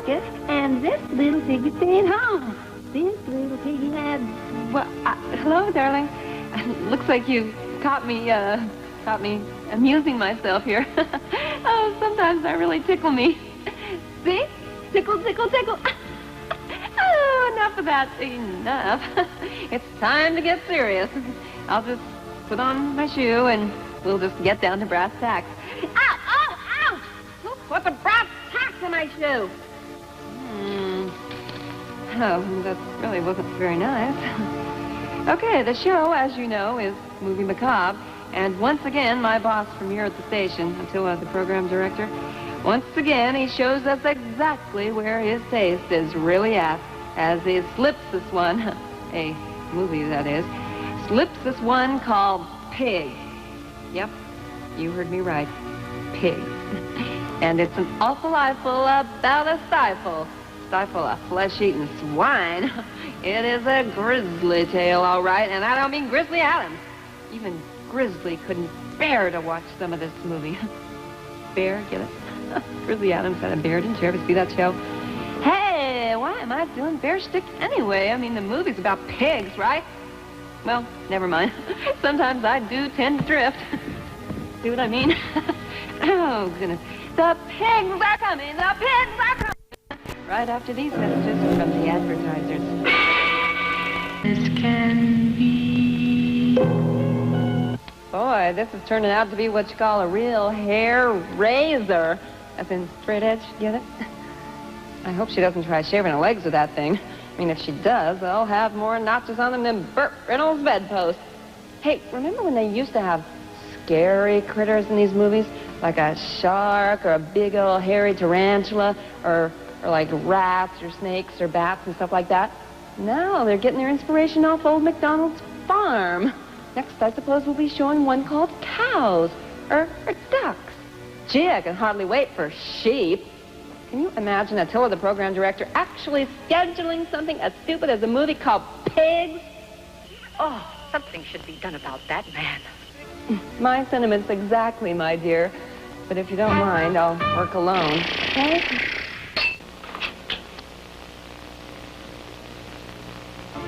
market, and this little piggy stayed home. This little piggy had... Well, hello, darling. Looks like you caught me amusing myself here. Oh, sometimes that really tickle me. See? Tickle, tickle, tickle. Oh, enough of that. Enough. It's time to get serious. I'll just put on my shoe and we'll just get down to brass tacks. Ow! Oh, ouch! Who put the brass tacks in my shoe? Oh, that really wasn't very nice. Okay, the show, as you know, is Movie Macabre. And once again, my boss from here at the station, Attila, the program director, once again, he shows us exactly where his taste is really at, as he slips this one, a movie that is, slips this one called Pig. Yep, you heard me right, Pig. And it's an awful eyeful about a stifle of flesh-eating swine. It is a grisly tale, all right, and I don't mean Grizzly Adams. Even Grizzly couldn't bear to watch some of this movie. Bear, get it? Grizzly Adams had a bear. Didn't you ever see that show? Hey, why am I doing bear stick anyway? I mean, the movie's about pigs, right? Well, never mind. Sometimes I do tend to drift. See what I mean? Oh, goodness. The pigs are coming! The pigs are coming! Right after these messages from the advertisers. This can be... Boy, this is turning out to be what you call a real hair razor. As in straight edge, get it? I hope she doesn't try shaving her legs with that thing. I mean, if she does, they'll have more notches on them than Burt Reynolds' bedpost. Hey, remember when they used to have scary critters in these movies? Like a shark or a big old hairy tarantula or like rats or snakes or bats and stuff like that? Now they're getting their inspiration off old MacDonald's farm. Next, I suppose we'll be showing one called cows or ducks. Gee, I can hardly wait for sheep. Can you imagine Attila, the program director, actually scheduling something as stupid as a movie called Pigs? Oh, something should be done about that man. My sentiments exactly, my dear. But if you don't mind, I'll work alone. Okay?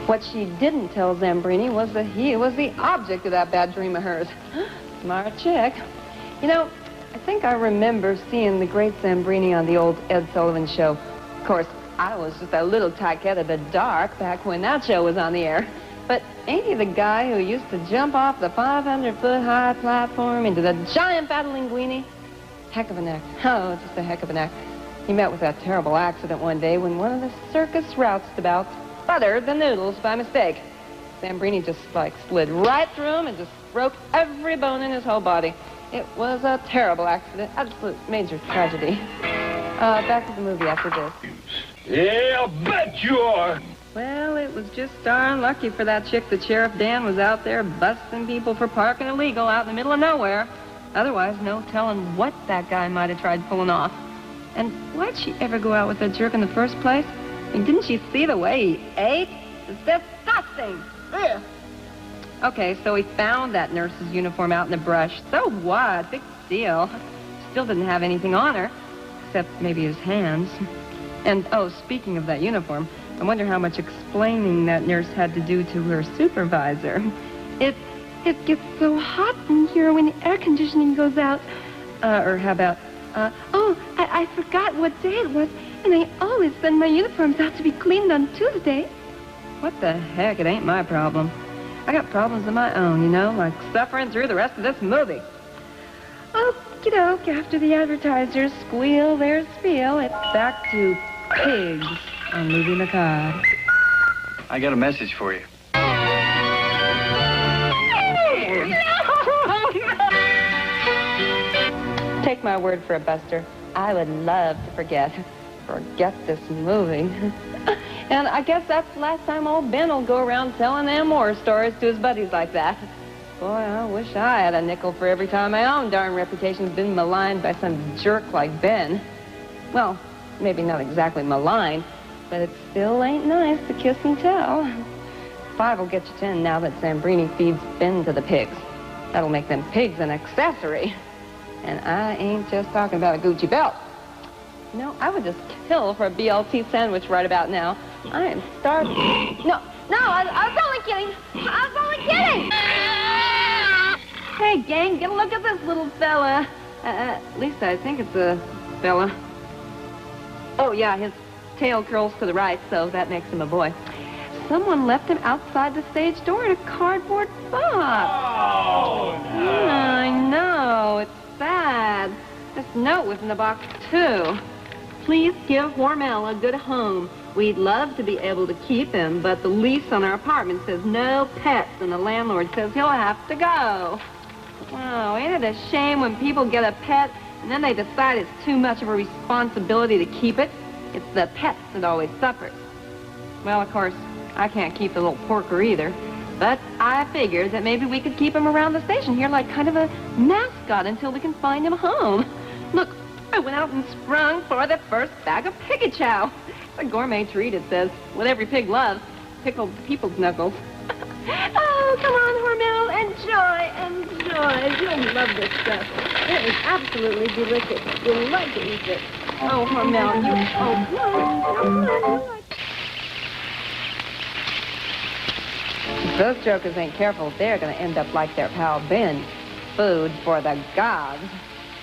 What she didn't tell Zambrini was that he was the object of that bad dream of hers. Smart chick. You know, I think I remember seeing the great Zambrini on the old Ed Sullivan show. Of course, I was just a little tyke of the dark back when that show was on the air. But ain't he the guy who used to jump off the 500-foot-high platform into the giant battle linguini? Heck of an act. Oh, just a heck of an act. He met with that terrible accident one day when one of the circus roustabouts buttered the noodles by mistake. Zambrini just, like, slid right through him and just broke every bone in his whole body. It was a terrible accident. Absolute major tragedy. Back to the movie after this. Yeah, I'll bet you are. Well, it was just darn lucky for that chick that Sheriff Dan was out there busting people for parking illegal out in the middle of nowhere. Otherwise, no telling what that guy might have tried pulling off. And why'd she ever go out with that jerk in the first place? I mean, didn't she see the way he ate? It's disgusting. Ugh. Okay, so he found that nurse's uniform out in the brush. So what? Big deal. Still didn't have anything on her, except maybe his hands. And, oh, speaking of that uniform, I wonder how much explaining that nurse had to do to her supervisor. It gets so hot in here when the air conditioning goes out. Or how about, I forgot what day it was, and I always send my uniforms out to be cleaned on Tuesday. What the heck? It ain't my problem. I got problems of my own, you know, like suffering through the rest of this movie. Okie doke, after the advertisers squeal their spiel, it's back to Pigs on Movie Macabre. I got a message for you. Take my word for it, Buster. I would love to forget this movie. And I guess that's the last time old Ben will go around telling them war stories to his buddies like that. Boy, I wish I had a nickel for every time my own darn reputation's been maligned by some jerk like Ben. Well, maybe not exactly maligned, but it still ain't nice to kiss and tell. 5 will get you 10 now that Zambrini feeds Ben to the pigs. That'll make them pigs an accessory. And I ain't just talking about a Gucci belt. No, I would just kill for a BLT sandwich right about now. I am starving. No, I was only kidding. I was only kidding. Hey, gang, get a look at this little fella. At least I think it's a fella. Oh, yeah, his tail curls to the right, so that makes him a boy. Someone left him outside the stage door in a cardboard box. Oh, no. I know. It's sad. This note was in the box, too. Please give Hormel a good home. We'd love to be able to keep him, but the lease on our apartment says no pets, and the landlord says he'll have to go. Oh, ain't it a shame when people get a pet, and then they decide it's too much of a responsibility to keep it? It's the pets that always suffers. Well, of course, I can't keep the little porker either, but I figured that maybe we could keep him around the station here like kind of a mascot until we can find him a home. Look, I went out and sprung for the first bag of piggy chow. It's a gourmet treat, it says, what every pig loves, pickled people's knuckles. Oh, come on, Hormel, enjoy. You'll love this stuff. It is absolutely delicious. You'll like to eat it. Oh, Hormel, no. If those jokers ain't careful, they're going to end up like their pal Ben. Food for the gods.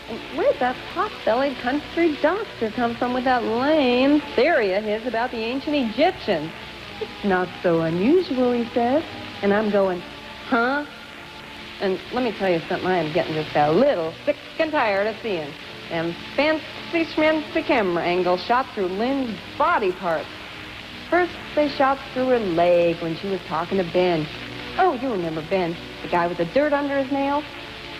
And where'd that pot-bellied country doctor come from with that lame theory of his about the ancient Egyptians? It's not so unusual, he says. And I'm going, huh? And let me tell you something, I am getting just a little sick and tired of seeing them fancy schmancy camera angles shot through Lynn's body parts. First, they shot through her leg when she was talking to Ben. Oh, you remember Ben, the guy with the dirt under his nails?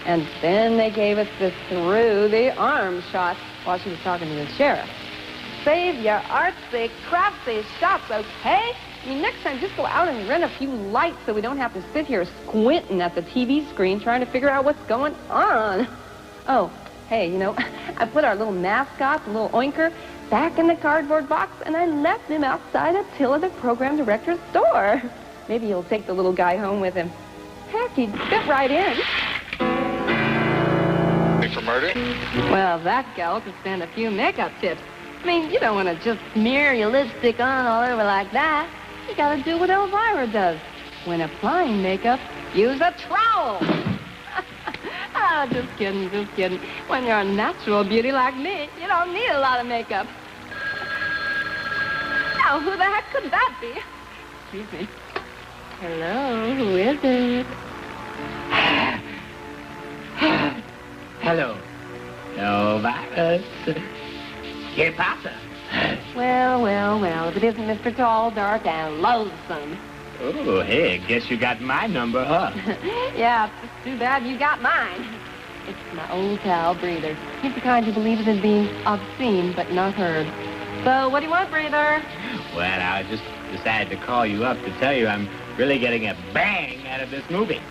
And then they gave us this through the arm shot while she was talking to the sheriff. Save your artsy, craftsy shots, okay? I mean, next time, just go out and rent a few lights so we don't have to sit here squinting at the TV screen trying to figure out what's going on. Oh, hey, you know, I put our little mascot, the little oinker, back in the cardboard box, and I left him outside Attila, the program director's door. Maybe he'll take the little guy home with him. Heck, he'd fit right in. For murder? Well, that gal could stand a few makeup tips. I mean, you don't want to just smear your lipstick on all over like that. You gotta do what Elvira does. When applying makeup, use a trowel. Oh, just kidding. When you're a natural beauty like me, you don't need a lot of makeup. Now, who the heck could that be? Excuse me. Hello, who is it? Hello. Elvira. ¿Qué pasa? Well, if it isn't Mr. Tall, Dark, and Loathsome. Oh, hey, guess you got my number, huh? Yeah, it's just too bad you got mine. It's my old pal, Breather. He's the kind who believes in being obscene but not heard. So, what do you want, Breather? Well, I just decided to call you up to tell you I'm really getting a bang out of this movie.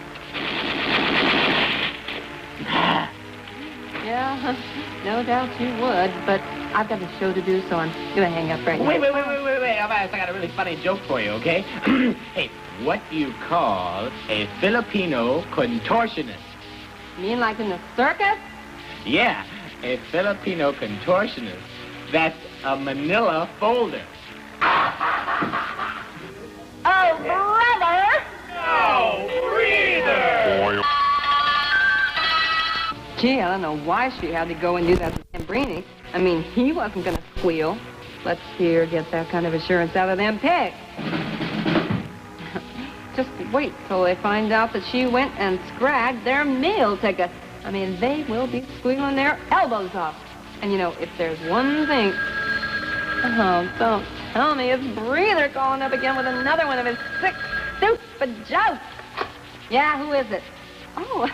Yeah, no doubt you would, but I've got a show to do, so I'm gonna hang up right now. Wait, Elvira, I got a really funny joke for you, okay? Hey, what do you call a Filipino contortionist? You mean like in the circus? Yeah, a Filipino contortionist. That's a manila folder. Oh, brother! Oh, breather! Gee, I don't know why she had to go and do that to Zambrini. I mean, he wasn't going to squeal. Let's see her get that kind of assurance out of them pigs. Just wait till they find out that she went and scragged their meal ticket. I mean, they will be squealing their elbows off. And, you know, if there's one thing... Oh, don't tell me it's Breather calling up again with another one of his sick, stupid jokes. Yeah, who is it? Oh,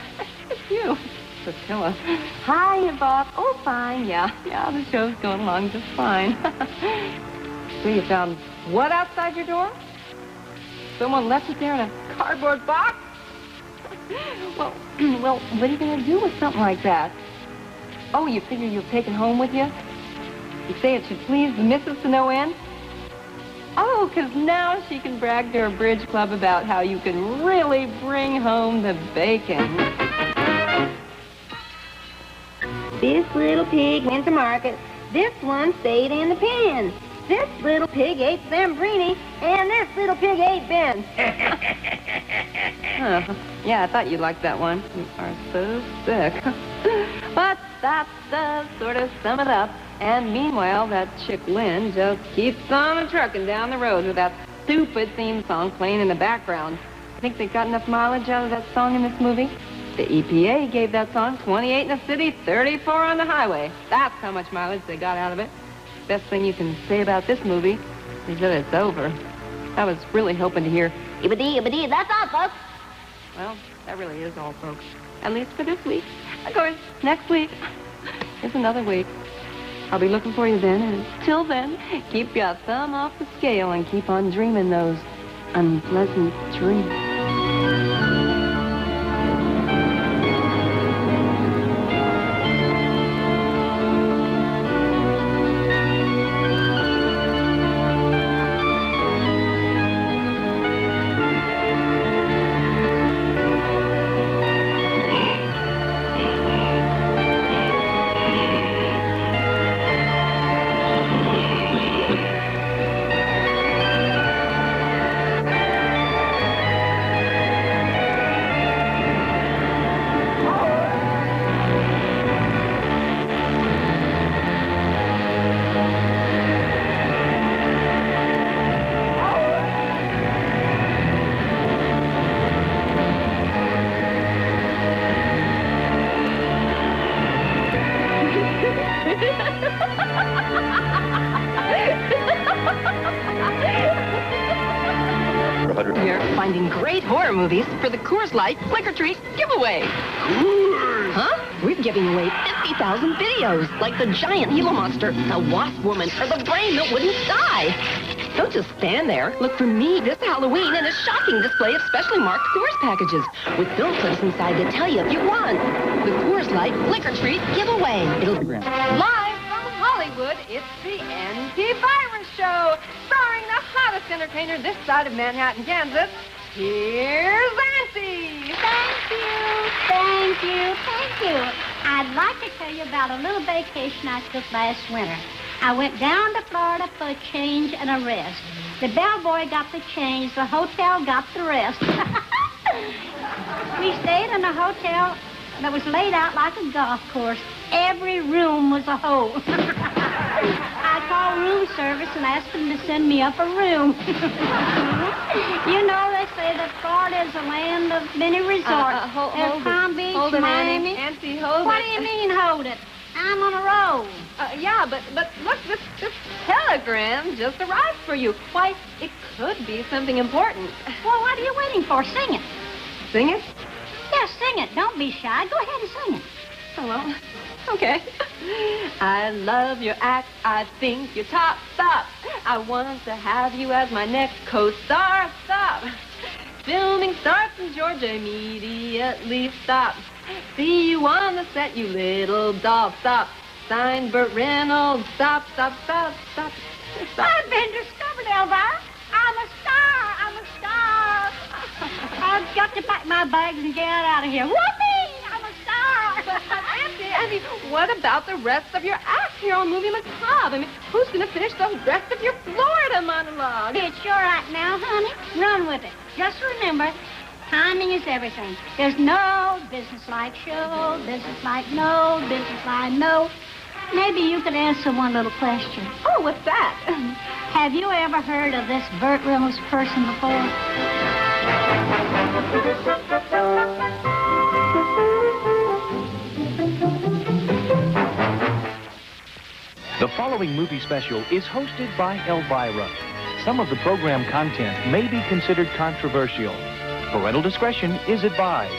it's you. Priscilla. Hi, boss. Oh, fine. Yeah, the show's going along just fine. So you found what outside your door? Someone left it there in a cardboard box? Well, what are you going to do with something like that? Oh, you figure you'll take it home with you? You say it should please the missus to no end? Oh, because now she can brag to her bridge club about how you can really bring home the bacon. This little pig went to market, This one stayed in the pen. This little pig ate Zambrini, and this little pig ate Ben. Yeah, I thought you'd like that one. You are so sick. But that does sort of sum it up. And meanwhile, that chick Lynn just keeps on trucking down the road with that stupid theme song playing in the background. I think they got enough mileage out of that song in this movie. The EPA gave that song 28 in the city, 34 on the highway. That's how much mileage they got out of it. Best thing you can say about this movie is that it's over. I was really hoping to hear, Ibbity, ibbity, that's all, folks. well, that really is all, folks. At least for this week. Of course, next week is another week. I'll be looking for you then, and till then, keep your thumb off the scale and keep on dreaming those unpleasant dreams. You're finding great horror movies for the Coors Light Flick or Treat giveaway. Huh? We're giving away 50,000 videos, like the giant Gila monster, the wasp woman, or the brain that wouldn't die. Don't just stand there. Look for me this Halloween in a shocking display of specially marked Coors packages with film clips inside to tell you if you won. The Coors Light Flick or Treat giveaway. It'll be Live from Hollywood, it's the Antivirus Show, starring the hottest entertainer this side of Manhattan, Kansas. Here's Auntie. Thank you. I'd like to tell you about a little vacation I took last winter. I went down to Florida for a change and a rest. The bellboy got the change, the hotel got the rest. We stayed in a hotel that was laid out like a golf course. Every room was a hole. I called room service and asked them to send me up a room. You know, they say that Florida is a land of many resorts. There's Palm Beach, Miami. Auntie, hold What it. do you mean, hold it? I'm on a roll. Yeah, but look, this telegram just arrived for you. Why, it could be something important. Well, what are you waiting for? Sing it. Sing it? Yes, sing it. Don't be shy. Go ahead and sing it. Oh, well, okay. I love your act. I think you're top. Stop. I want to have you as my next co-star. Stop. Filming starts in Georgia immediately. Stop. See you on the set, you little doll. Stop. Signed Burt Reynolds. Stop. I've been discovered, Elvira. I'm a star. I've got to pack my bags and get out of here. Whoopee! I'm a star. But Auntie, what about the rest of your act here on Movie Macabre? I mean, who's going to finish the rest of your Florida monologue? It's your act now, honey. Run with it. Just remember, timing is everything. There's no business-like show, business-like no, business-like no. Maybe you could answer one little question. Oh, what's that? Have you ever heard of this Burt Reynolds person before? The following movie special is hosted by Elvira. Some of the program content may be considered controversial. Parental discretion is advised.